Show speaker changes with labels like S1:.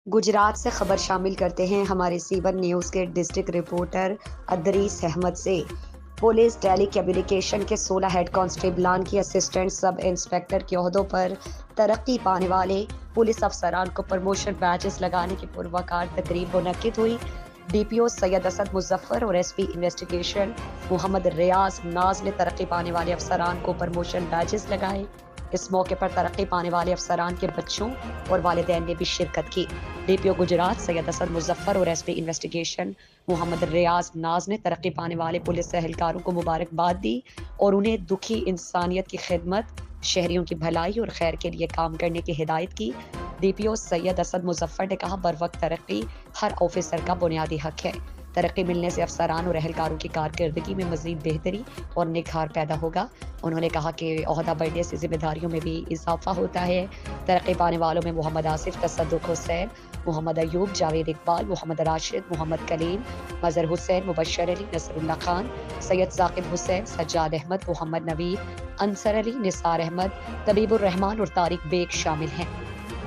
S1: गुजरात से खबर शामिल करते हैं हमारे सीवन न्यूज़ के डिस्ट्रिक्ट रिपोर्टर अदरीस अहमद से। पुलिस टेली कम्युनिकेशन के 16 हेड कांस्टेबलान की असिस्टेंट सब इंस्पेक्टर के ओहदों पर तरक्की पाने वाले पुलिस अफसरान को प्रमोशन बैचेस लगाने की पुरवकार तकरीब मुनक्किद हुई। डीपीओ सैयद असद मुजफ्फर और एसपी इन्वेस्टिगेशन मोहम्मद रियाज नाज ने तरक्की पाने वाले अफसरान को प्रमोशन बैचेस लगाए। इस मौके पर तरक्की पाने वाले अफसरान के बच्चों और वालिदैन ने भी शिरकत की। डीपीओ गुजरात सैयद असद मुजफ्फर और एसपी इन्वेस्टिगेशन मोहम्मद रियाज नाज ने तरक्की पाने वाले पुलिस एहलकारों को मुबारकबाद दी और उन्हें दुखी इंसानियत की खिदमत, शहरियों की भलाई और खैर के लिए काम करने की हिदायत की। डीपीओ सैयद असद मुजफ्फर ने कहा, बर वक्त तरक्की हर ऑफिसर का बुनियादी हक है। तरक्की मिलने से अफसरान और एहलकारों की कारकर्दगी में मजीद बेहतरी और निखार पैदा होगा। उन्होंने कहा कि ओहदा बढ़ने से जिम्मेदारियों में भी इजाफा होता है। तरक्की पाने वालों में मोहम्मद आसिफ, तसद्दुक हुसैन, मोहम्मद अयूब, जावेद इकबाल, मोहम्मद राशिद, मोहम्मद कलीम, मजहर हुसैन, मुबशर अली, नसरुल्लाह खान, सैयद साकिब हुसैन, सज्जाद अहमद, मोहम्मद नवीद, अंसर अली, निसार अहमद, तबीबुर रहमान और तारिक बेग शामिल हैं।